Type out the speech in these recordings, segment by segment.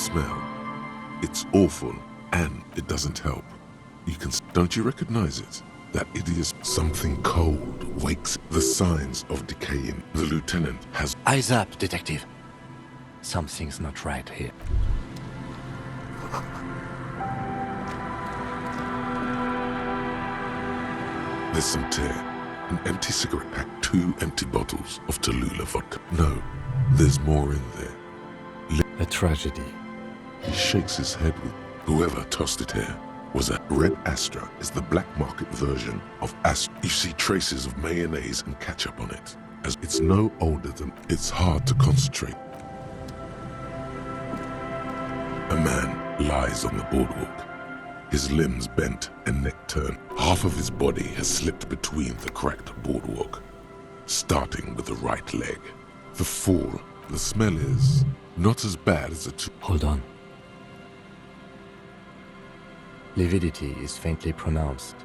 smell. It's awful, and it doesn't help. Don't you recognize it? That idiot. Something cold wakes the signs of decaying. The lieutenant has... Eyes up, detective. Something's not right here. There's some tear, an empty cigarette pack, 2 empty bottles of Tallulah vodka. No, there's more in there. A tragedy. He shakes his head with... Whoever tossed it here was a red Astra is the black market version of Astra. You see traces of mayonnaise and ketchup on it. As it's no older than... It's hard to concentrate. A man lies on the boardwalk. His limbs bent and neck turned. Half of his body has slipped between the cracked boardwalk, starting with the right leg. The fall, the smell is not as bad as a... Hold on. Lividity is faintly pronounced.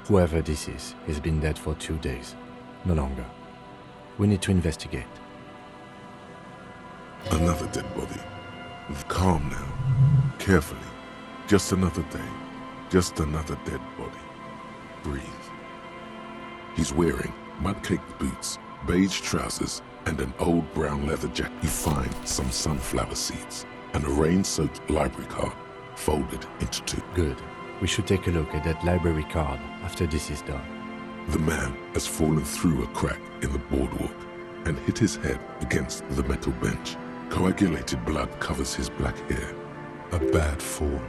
Whoever this is, he's been dead for 2 days. No longer. We need to investigate. Another dead body. Calm now. Carefully. Just another day. Just another dead body. Breathe. He's wearing mud-caked boots, beige trousers, and an old brown leather jacket. You find some sunflower seeds and a rain-soaked library card folded into 2. Good. We should take a look at that library card after this is done. The man has fallen through a crack in the boardwalk and hit his head against the metal bench. Coagulated blood covers his black hair. A bad fall.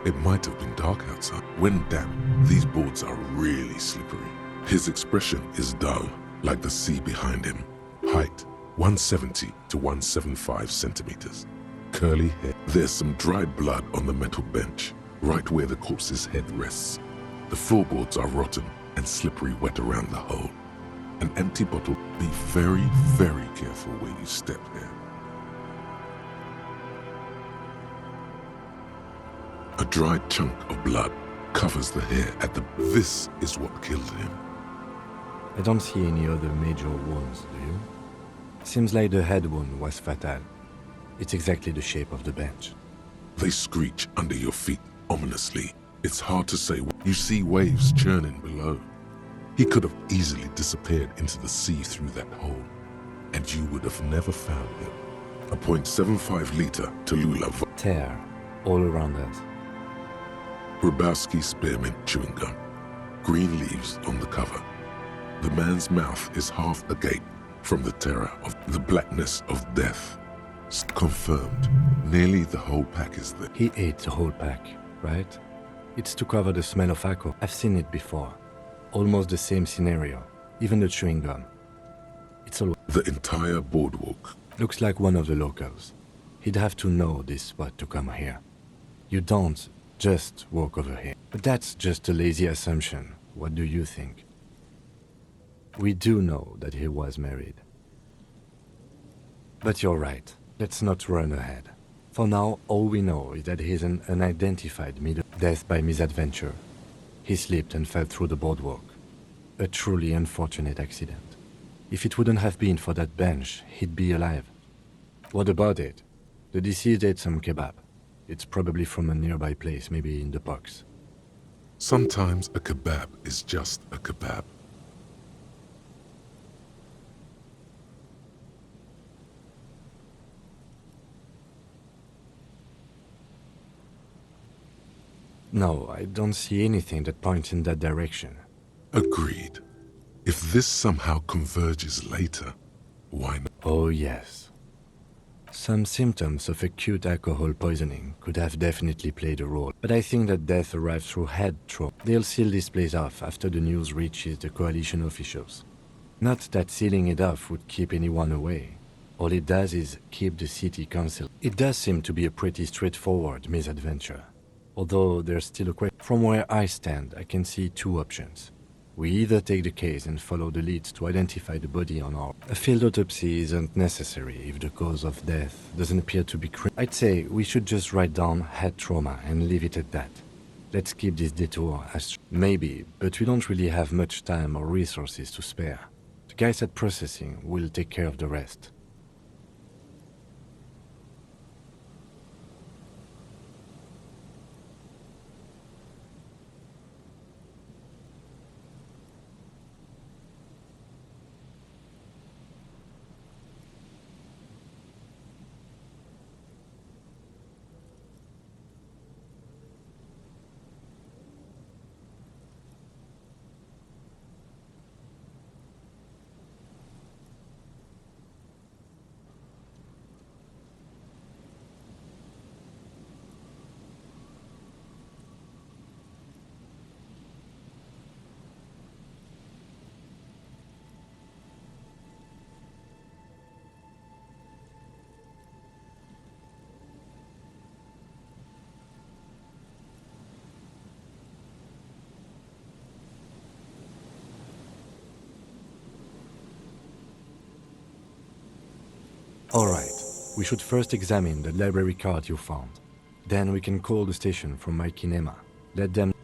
It might have been dark outside. When damp, these boards are really slippery. His expression is dull, like the sea behind him. Height, 170 to 175 centimeters. Curly hair. There's some dried blood on the metal bench, right where the corpse's head rests. The floorboards are rotten and slippery wet around the hole. An empty bottle. Be very, very careful where you step there. A dried chunk of blood covers the hair at the... This is what killed him. I don't see any other major wounds, do you? Seems like the head wound was fatal. It's exactly the shape of the bench. They screech under your feet ominously. It's hard to say. You see waves churning below. He could have easily disappeared into the sea through that hole, and you would have never found him. A .75 liter Tallulah tear all around us. Grabowski spearmint chewing gum. Green leaves on the cover. The man's mouth is half agape from the terror of the blackness of death. Confirmed. Nearly the whole pack is there. He ate the whole pack, right? It's to cover the smell of alcohol. I've seen it before. Almost the same scenario. Even the chewing gum. It's all... The entire boardwalk. Looks like one of the locals. He'd have to know this spot to come here. You don't just walk over here. But that's just a lazy assumption. What do you think? We do know that he was married. But you're right. Let's not run ahead. For now, all we know is that he's an unidentified death by misadventure. He slipped and fell through the boardwalk. A truly unfortunate accident. If it wouldn't have been for that bench, he'd be alive. What about it? The deceased ate some kebab. It's probably from a nearby place, maybe in the box. Sometimes a kebab is just a kebab. No, I don't see anything that points in that direction. Agreed. If this somehow converges later, why not? Oh yes. Some symptoms of acute alcohol poisoning could have definitely played a role, but I think that death arrived through head trauma. They'll seal this place off after the news reaches the coalition officials. Not that sealing it off would keep anyone away. All it does is keep the city council. It does seem to be a pretty straightforward misadventure. Although there's still a question. From where I stand, I can see 2 options. We either take the case and follow the leads to identify the body on our... A field autopsy isn't necessary if the cause of death doesn't appear to be I'd say we should just write down head trauma and leave it at that. Let's keep this detour as... Maybe, but we don't really have much time or resources to spare. The guys at processing will take care of the rest. Alright, we should first examine the library card you found. Then we can call the station from my kinema. Let them...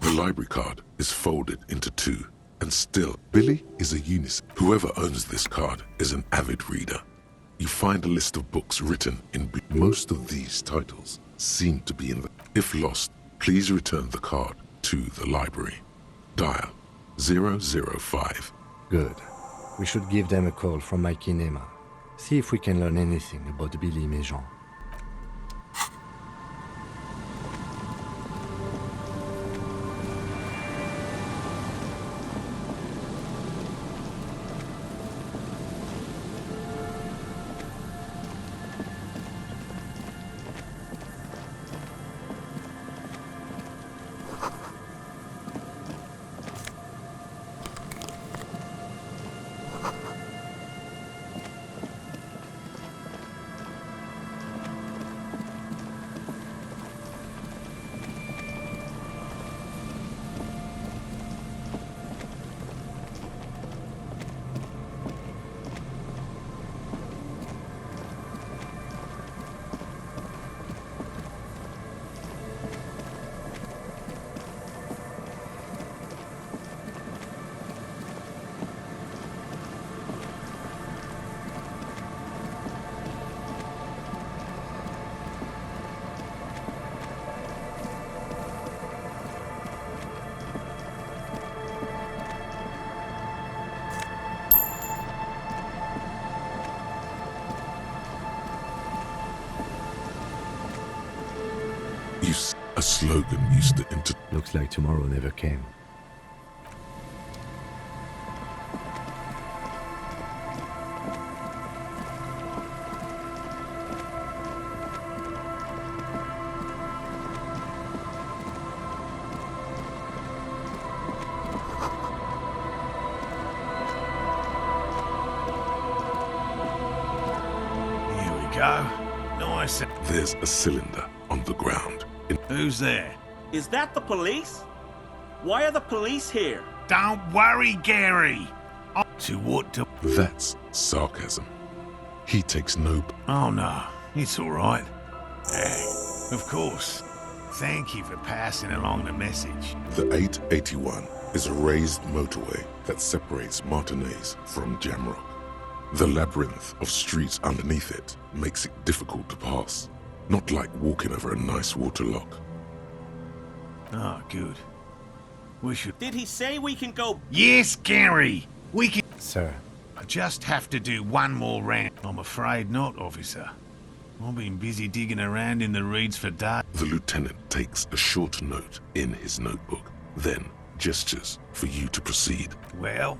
The library card is folded into two, and still, Billy is a unisex. Whoever owns this card is an avid reader. You find a list of books written in most of these titles seem to be in the... If lost, please return the card to the library. Dial 005. Good. We should give them a call from my kinema. See if we can learn anything about Billy Méjean. A slogan used to enter... Looks like tomorrow never came. Here we go. Nice. There's a cylinder on the ground. Who's there? Is that the police? Why are the police here? Don't worry, Gary. To what to... That's sarcasm. He takes no... Oh, no. It's all right. Of course. Thank you for passing along the message. The 881 is a raised motorway that separates Martinez from Jamrock. The labyrinth of streets underneath it makes it difficult to pass. Not like walking over a nice waterlock. Oh, good. We should... Did he say we can go? Yes, Gary! We can... Sir, I just have to do one more round. I'm afraid not, officer. I've been busy digging around in the reeds for days. The lieutenant takes a short note in his notebook, then gestures for you to proceed. Well,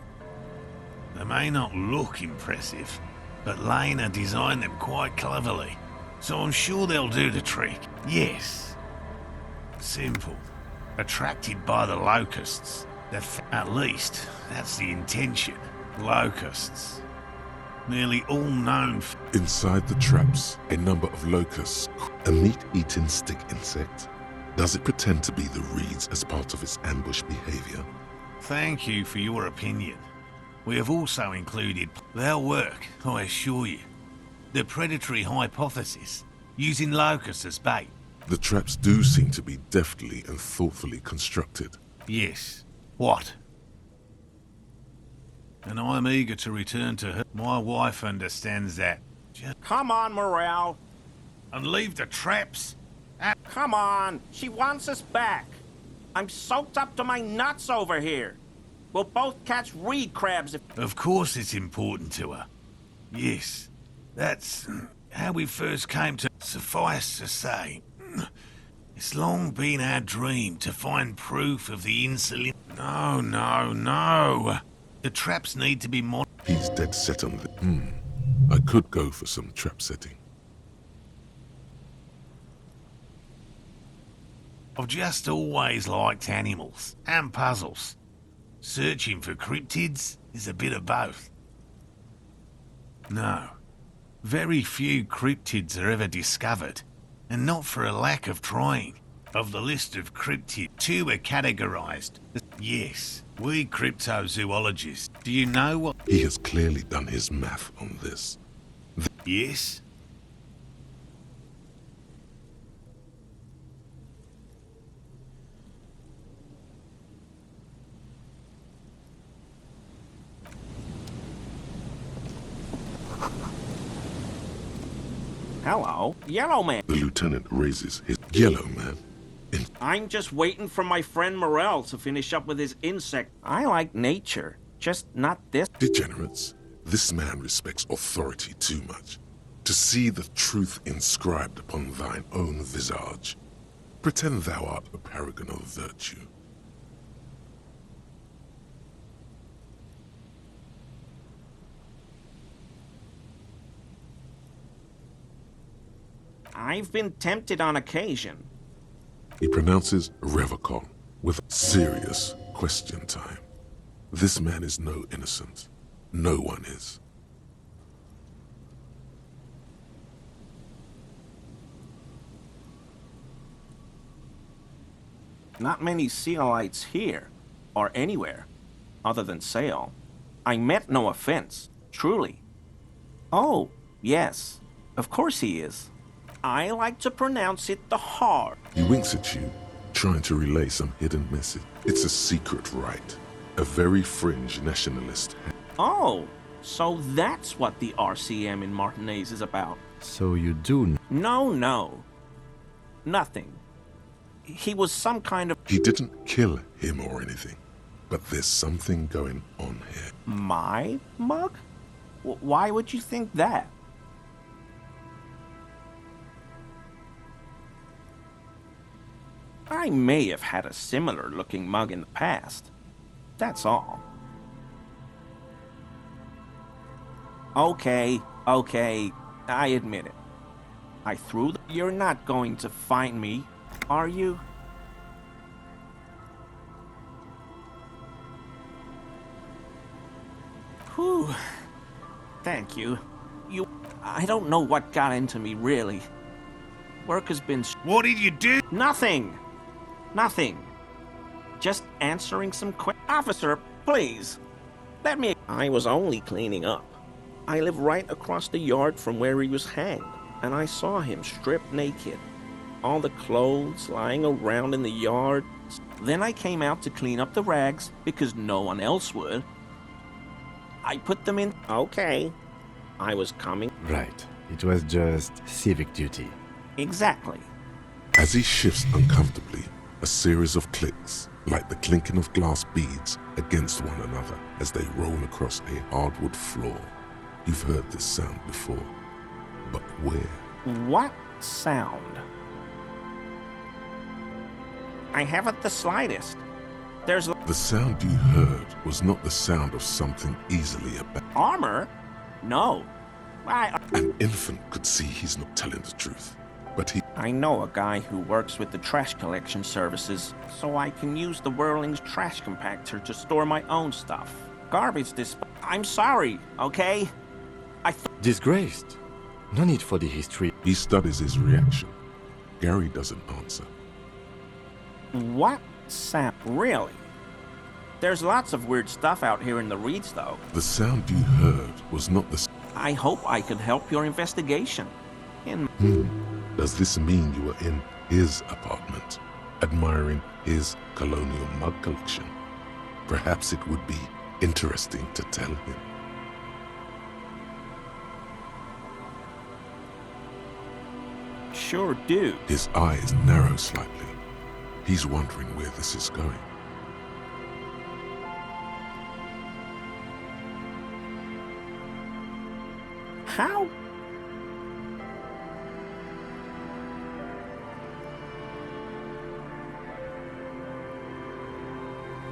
they may not look impressive, but Lena designed them quite cleverly. So I'm sure they'll do the trick. Yes. Simple. Attracted by the locusts. At least, that's the intention. Locusts. Nearly all known... Inside the traps, a number of locusts, a meat-eating stick insect. Does it pretend to be the reeds as part of its ambush behavior? Thank you for your opinion. We have also included... They'll work, I assure you. The predatory hypothesis, using locusts as bait. The traps do seem to be deftly and thoughtfully constructed. Yes. What? And I'm eager to return to her. My wife understands that. Come on, Morale. And leave the traps? Come on. She wants us back. I'm soaked up to my nuts over here. We'll both catch reed crabs if... Of course it's important to her. Yes. That's how we first came to... Suffice to say, it's long been our dream to find proof of the insulin... No, no, no. The traps need to be more... He's dead set on the... I could go for some trap setting. I've just always liked animals and puzzles. Searching for cryptids is a bit of both. No, very few cryptids are ever discovered, and not for a lack of trying. Of the list of cryptids, 2 are categorized. Yes, we cryptozoologists. Do you know what? He has clearly done his math on this. Yes? Hello, Yellow Man. The lieutenant raises his yellow man. I'm just waiting for my friend Morel to finish up with his insect. I like nature, just not this. Degenerates, this man respects authority too much. To see the truth inscribed upon thine own visage. Pretend thou art a paragon of virtue. I've been tempted on occasion. He pronounces revocon with serious question time. This man is no innocent. No one is. Not many Sealites here, or anywhere, other than Sale. I meant no offense, truly. Oh, yes, of course he is. I like to pronounce it the hard. He winks at you, trying to relay some hidden message. It's a secret rite. A very fringe nationalist. Oh, so that's what the RCM in Martinez is about. So you do No. Nothing. He was some kind of... He didn't kill him or anything, but there's something going on here. My mug? Why would you think that? I may have had a similar looking mug in the past. That's all. Okay, I admit it. I threw the... You're not going to find me, are you? Whew. Thank you. I don't know what got into me, really. Work has been... What did you do? Nothing. Just answering some questions. Officer, please. Let me... I was only cleaning up. I live right across the yard from where he was hanged, and I saw him stripped naked. All the clothes lying around in the yard. Then I came out to clean up the rags, because no one else would. I put them in... Okay. I was coming... Right. It was just civic duty. Exactly. As he shifts uncomfortably, a series of clicks, like the clinking of glass beads against one another as they roll across a hardwood floor. You've heard this sound before, but where? What sound? I haven't the slightest. There's... The sound you heard was not the sound of something easily about. Armor? No. An infant could see he's not telling the truth, but he... I know a guy who works with the trash collection services, so I can use the Whirling's trash compactor to store my own stuff. Garbage I'm sorry, okay? Disgraced. No need for the history. He studies his reaction. Gary doesn't answer. What sound? Really? There's lots of weird stuff out here in the reeds, though. The sound you heard was not the... I hope I could help your investigation. Does this mean you were in his apartment, admiring his colonial mug collection? Perhaps it would be interesting to tell him. Sure do. His eyes narrow slightly. He's wondering where this is going. How?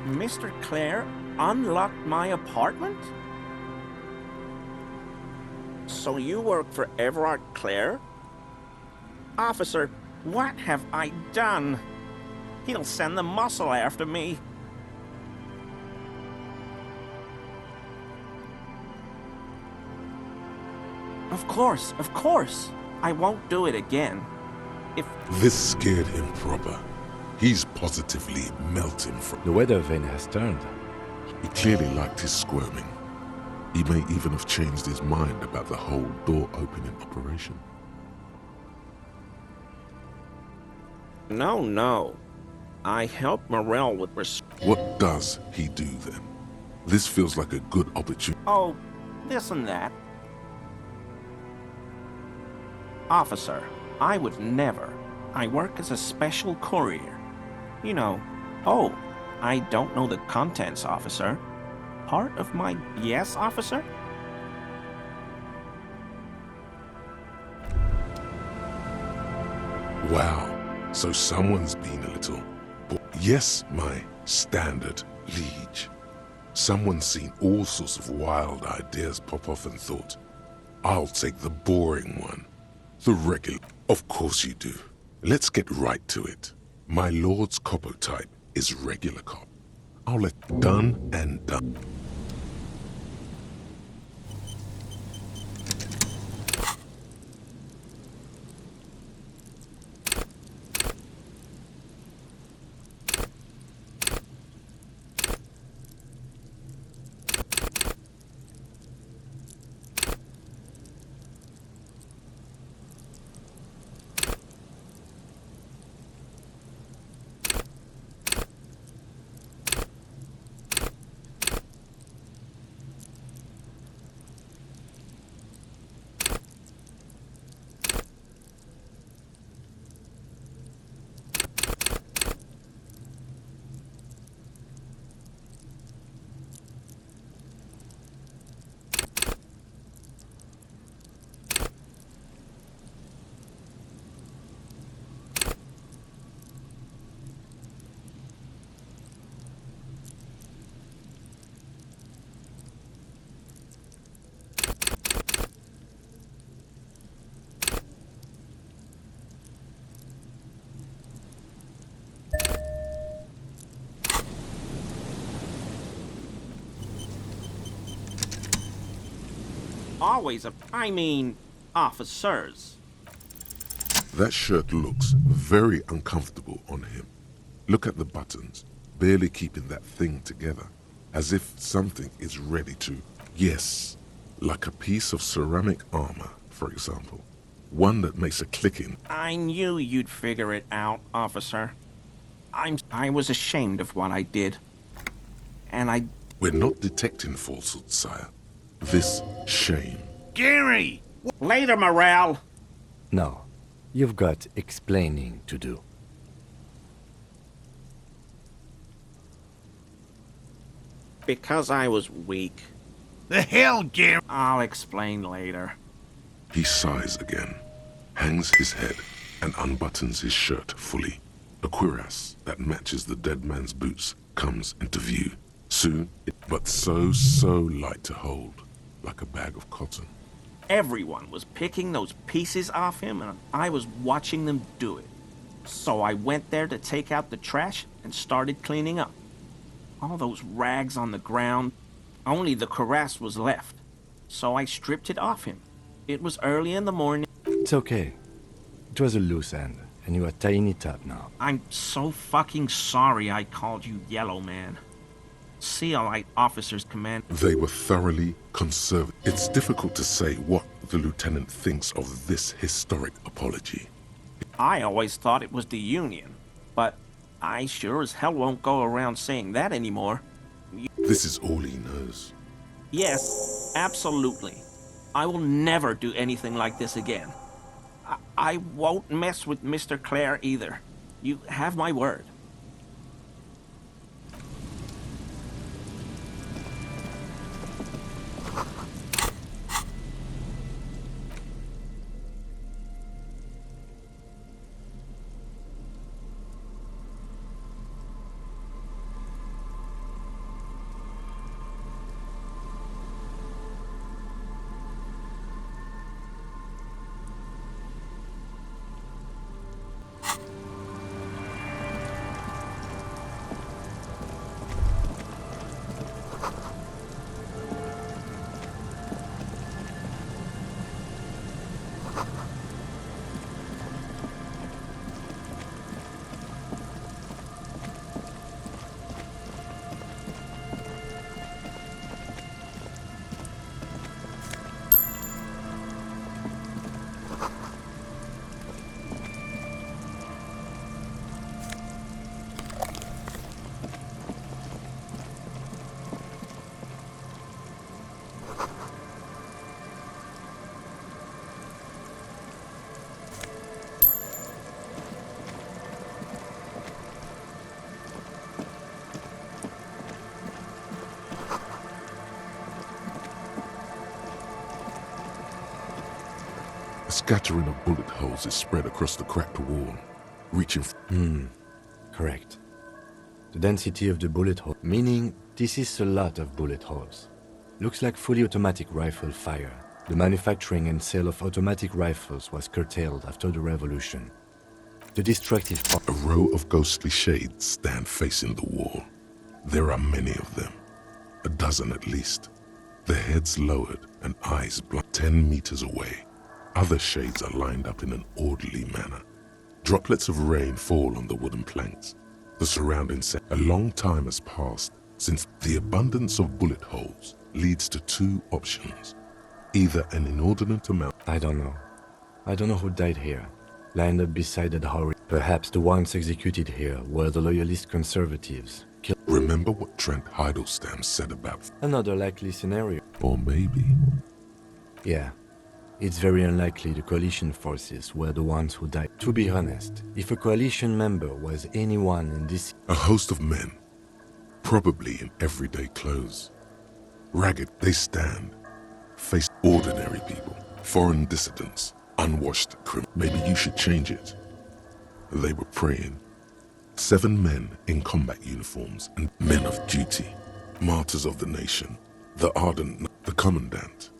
Mr. Clare unlocked my apartment? So you work for Everard Clare? Officer, what have I done? He'll send the muscle after me. Of course. I won't do it again. If This scared him proper. He's positively melting from. The weather vane has turned. He clearly liked his squirming. He may even have changed his mind about the whole door-opening operation. No. I helped Morel with What does he do then? This feels like a good opportunity. Oh, this and that. Officer, I would never. I work as a special courier. You know. Oh, I don't know the contents, officer. Part of my... Yes, officer? Wow, so someone's been a little... Yes, my standard liege. Someone's seen all sorts of wild ideas pop off and thought, I'll take the boring one. The regular. Of course you do. Let's get right to it. My lord's coppo type is regular cop. I'll let done and done. Always officers. That shirt looks very uncomfortable on him. Look at the buttons, barely keeping that thing together, as if something is ready to... Yes, like a piece of ceramic armor, for example. One that makes a clicking. I knew you'd figure it out, officer. I was ashamed of what I did. And We're not detecting falsehood, sire. This shame. Gary! Later, Morel! No, you've got explaining to do. Because I was weak. The hell, Gary! I'll explain later. He sighs again, hangs his head, and unbuttons his shirt fully. A cuirass that matches the dead man's boots comes into view. Soon, but so light to hold, like a bag of cotton. Everyone was picking those pieces off him, and I was watching them do it. So I went there to take out the trash and started cleaning up. All those rags on the ground, only the cuirass was left. So I stripped it off him. It was early in the morning. It's okay. It was a loose end, and you're tying it up now. I'm so fucking sorry I called you Yellow Man. CLI officers command... They were thoroughly conservative. It's difficult to say what the lieutenant thinks of this historic apology. I always thought it was the Union, but I sure as hell won't go around saying that anymore. This is all he knows. Yes, absolutely. I will never do anything like this again. I won't mess with Mr. Clare either. You have my word. scattering of bullet holes is spread across the cracked wall, reaching... Correct. The density of the bullet hole, meaning this is a lot of bullet holes. Looks like fully automatic rifle fire. The manufacturing and sale of automatic rifles was curtailed after the revolution. The destructive part... A row of ghostly shades stand facing the wall. There are many of them, a dozen at least. Their heads lowered and eyes blind 10 meters away. Other shades are lined up in an orderly manner. Droplets of rain fall on the wooden planks. The surrounding set. A long time has passed since the abundance of bullet holes leads to two options. Either an inordinate amount... I don't know. I don't know who died here. Lined up beside the Howry. Perhaps the ones executed here were the loyalist conservatives. Remember what Trent Heidelstein said about... Another likely scenario. Or maybe... Yeah. It's very unlikely the coalition forces were the ones who died. To be honest, if a coalition member was anyone in this... A host of men, probably in everyday clothes. Ragged, they stand, face ordinary people, foreign dissidents, unwashed criminals. Maybe you should change it. They were praying. 7 men in combat uniforms and men of duty, martyrs of the nation, the ardent, the commandant,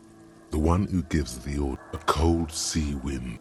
the one who gives the order, a cold sea wind.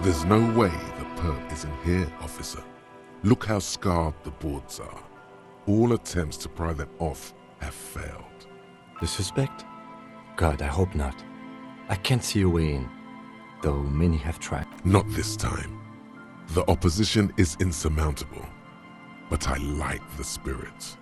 There's no way the perp isn't here, officer. Look how scarred the boards are. All attempts to pry them off have failed. The suspect? God, I hope not. I can't see a way in, though many have tried. Not this time. The opposition is insurmountable, but I like the spirit.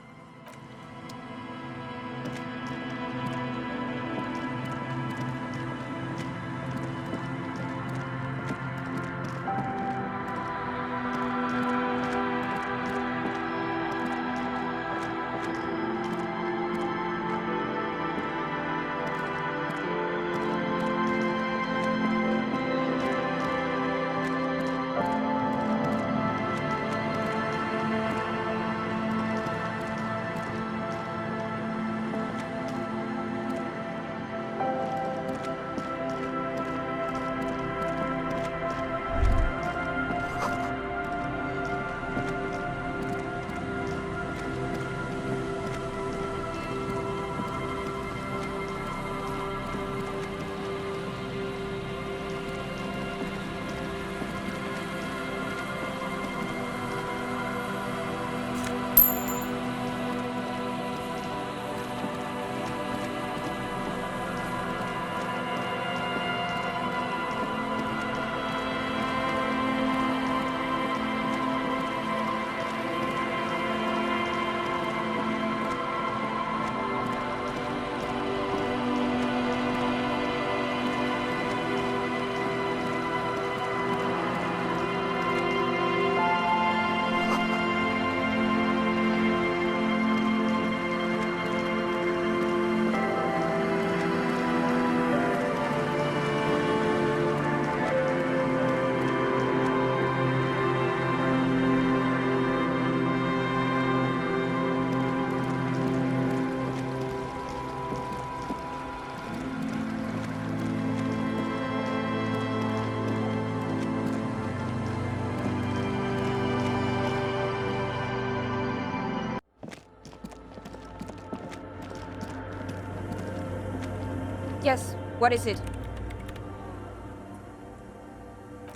Yes, what is it?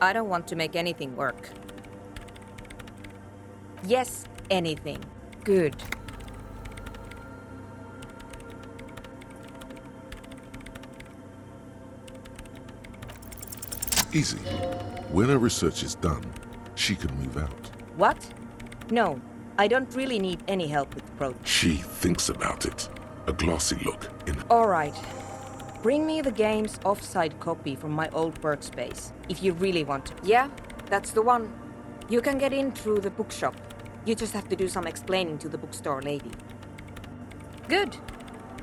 I don't want to make anything work. Yes, anything. Good. Easy. When her research is done, she can move out. What? No, I don't really need any help with the project. She thinks about it. A glossy look in Alright. Bring me the game's offside copy from my old workspace, if you really want to. Yeah, that's the one. You can get in through the bookshop. You just have to do some explaining to the bookstore lady. Good.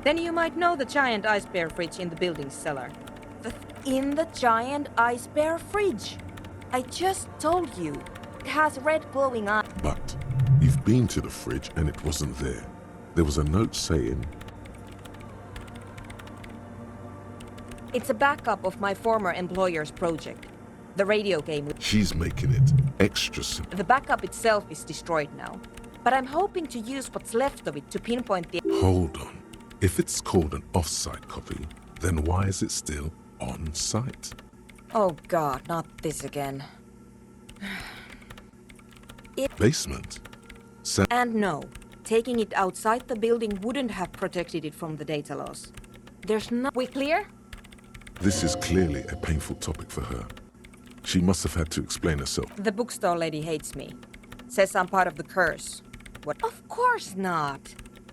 Then you might know the giant ice bear fridge in the building's cellar. In the giant ice bear fridge? I just told you. It has red glowing eyes. But you've been to the fridge and it wasn't there. There was a note saying, It's a backup of my former employer's project. The radio game. she's making it extra simple. The backup itself is destroyed now. But I'm hoping to use what's left of it to pinpoint the... Hold on. If it's called an off-site copy, then why is it still on site? Oh god, not this again. Basement? And no, taking it outside the building wouldn't have protected it from the data loss. There's no... We clear? This is clearly a painful topic for her. She must have had to explain herself. The bookstore lady hates me. Says I'm part of the curse. What? Of course not.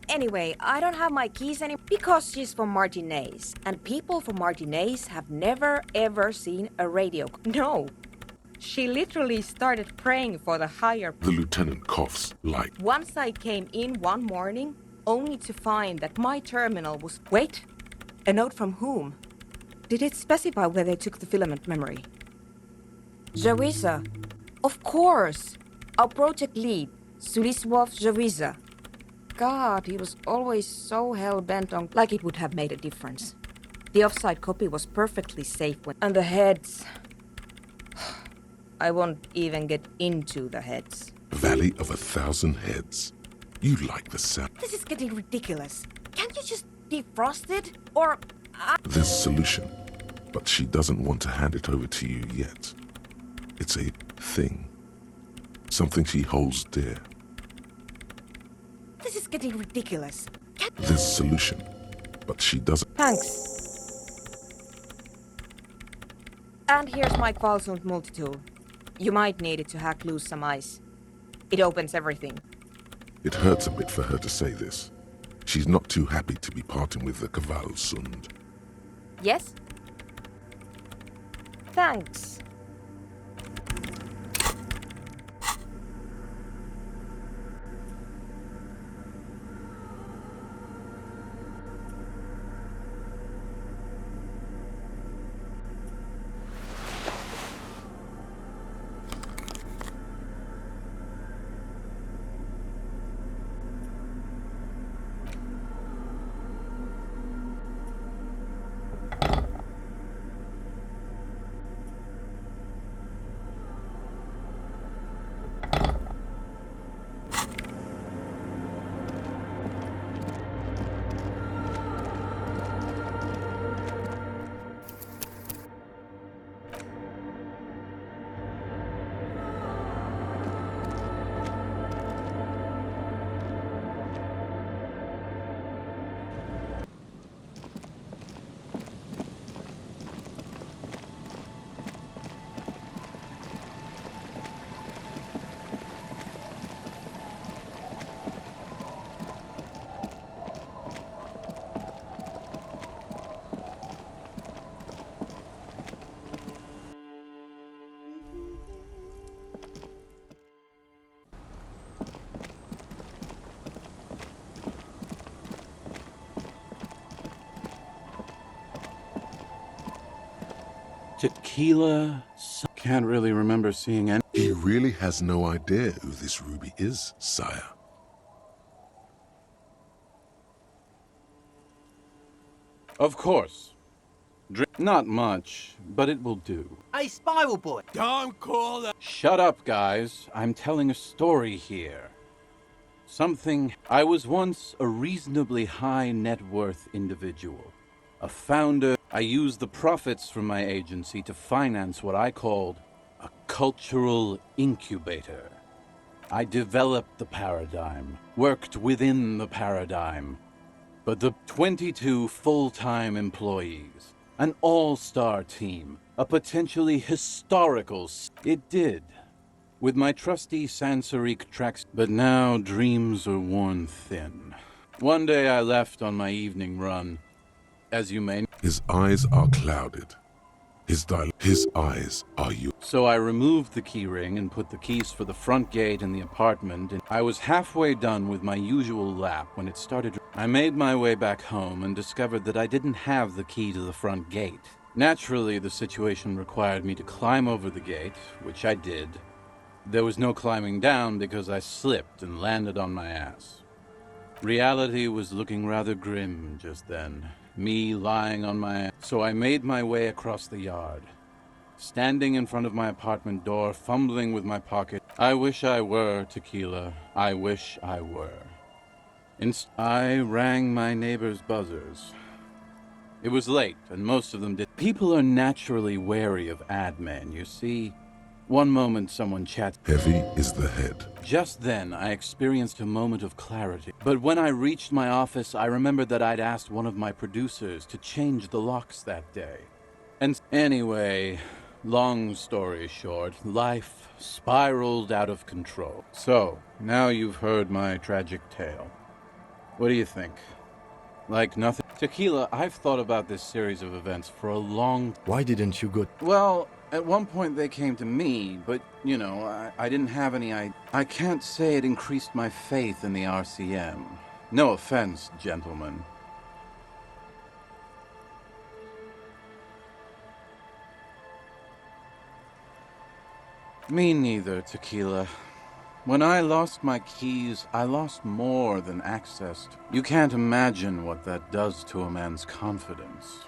Anyway, I don't have my keys anymore because she's from Martinez. And people from Martinez have never ever seen a radio. No. She literally started praying for the higher... The lieutenant coughs like... Once I came in one morning, only to find that my terminal was... Wait. A note from whom? Did it specify where they took the filament memory? Jawiza. Of course. Our project lead, Suliswov Jawiza. God, he was always so hell-bent on... Like it would have made a difference. The offside copy was perfectly safe when... And the heads... I won't even get into the heads. Valley of 1,000 heads. You like the sound. This is getting ridiculous. Can't you just defrost it? Or... There's a solution, but she doesn't want to hand it over to you yet. It's a thing. Something she holds dear. This is getting ridiculous. There's a solution, but she doesn't. Thanks. And here's my Qualsund multi-tool. You might need it to hack loose some ice. It opens everything. It hurts a bit for her to say this. She's not too happy to be parting with the Qualsund. Yes? Thanks. Tequila? Can't really remember seeing any. He really has no idea who this Ruby is, sire. Of course. Not much, but it will do. Hey, Spiral Boy! Don't call her! Shut up, guys. I'm telling a story here. Something... I was once a reasonably high net worth individual. A founder... I used the profits from my agency to finance what I called a cultural incubator. I developed the paradigm, worked within the paradigm. But the 22 full-time employees, an all-star team, a potentially historical... It did. With my trusty Sansaric tracks, but now dreams are worn thin. One day I left on my evening run. As you may... His eyes are clouded. His eyes are you. So I removed the key ring and put the keys for the front gate in the apartment, and I was halfway done with my usual lap when it started. I made my way back home and discovered that I didn't have the key to the front gate. Naturally, the situation required me to climb over the gate, which I did. There was no climbing down because I slipped and landed on my ass. Reality was looking rather grim just then. Me lying on my ass. So I made my way across the yard. Standing in front of my apartment door, fumbling with my pocket. I wish I were Tequila. I wish I were. I rang my neighbor's buzzers. It was late, and most of them did. People are naturally wary of ad men, you see. One moment someone chats. Heavy is the head. Just then, I experienced a moment of clarity. But when I reached my office, I remembered that I'd asked one of my producers to change the locks that day. And anyway, long story short, life spiraled out of control. So, now you've heard my tragic tale. What do you think? Like nothing? Tequila, I've thought about this series of events for a long... Why didn't you go? Well, at one point they came to me, but, you know, I didn't have any... I can't say it increased my faith in the RCM. No offense, gentlemen. Me neither, Tequila. When I lost my keys, I lost more than access to... You can't imagine what that does to a man's confidence.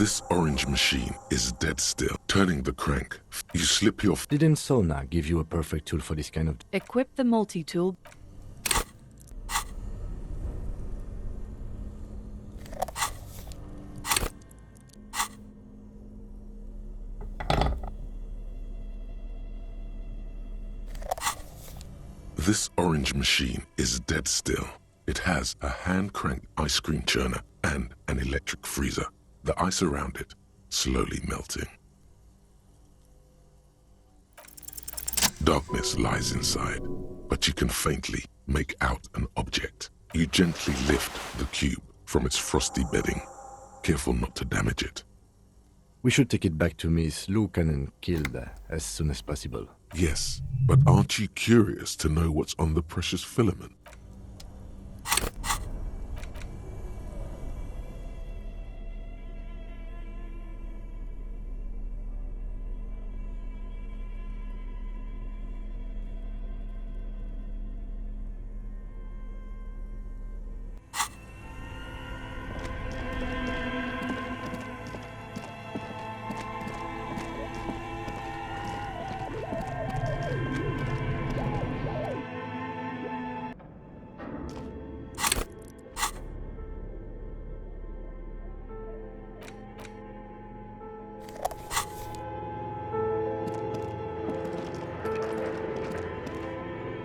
This orange machine is dead still. Turning the crank, you slip your... Didn't Sona give you a perfect tool for this kind of... Equip the multi-tool. This orange machine is dead still. It has a hand-cranked ice cream churner and an electric freezer. The ice around it slowly melting. Darkness lies inside, but you can faintly make out an object. You gently lift the cube from its frosty bedding, careful not to damage it. We should take it back to Miss Lukanen killed as soon as possible. Yes, but aren't you curious to know what's on the precious filament?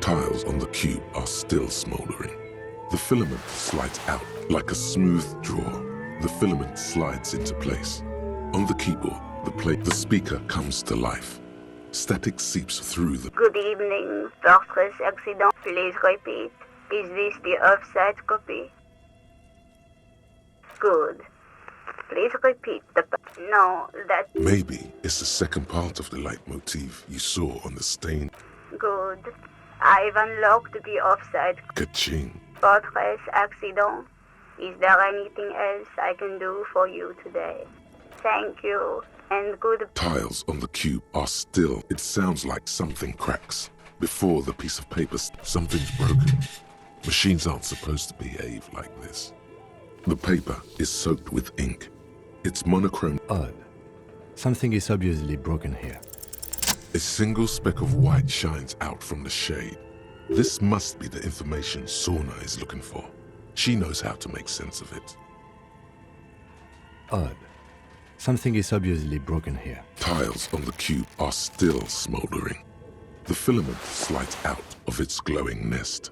Tiles on the cube are still smoldering. The filament slides out like a smooth draw. The filament slides into place. On the keyboard, the speaker comes to life. Static seeps through the... Good evening, Fortress Accident. Please repeat. Is this the offside copy? Good. Please repeat the... No, that... Maybe it's the second part of the leitmotif you saw on the stain. Good. I've unlocked the offside... Ka-ching. Fortress Accident. Is there anything else I can do for you today? Thank you, and good... Tiles on the cube are still... It sounds like something cracks. Before the piece of paper, something's broken. Machines aren't supposed to behave like this. The paper is soaked with ink. It's monochrome. Odd. Something is obviously broken here. A single speck of white shines out from the shade. This must be the information Sorna is looking for. She knows how to make sense of it. Odd. Something is obviously broken here. Tiles on the cube are still smoldering. The filament slides out of its glowing nest.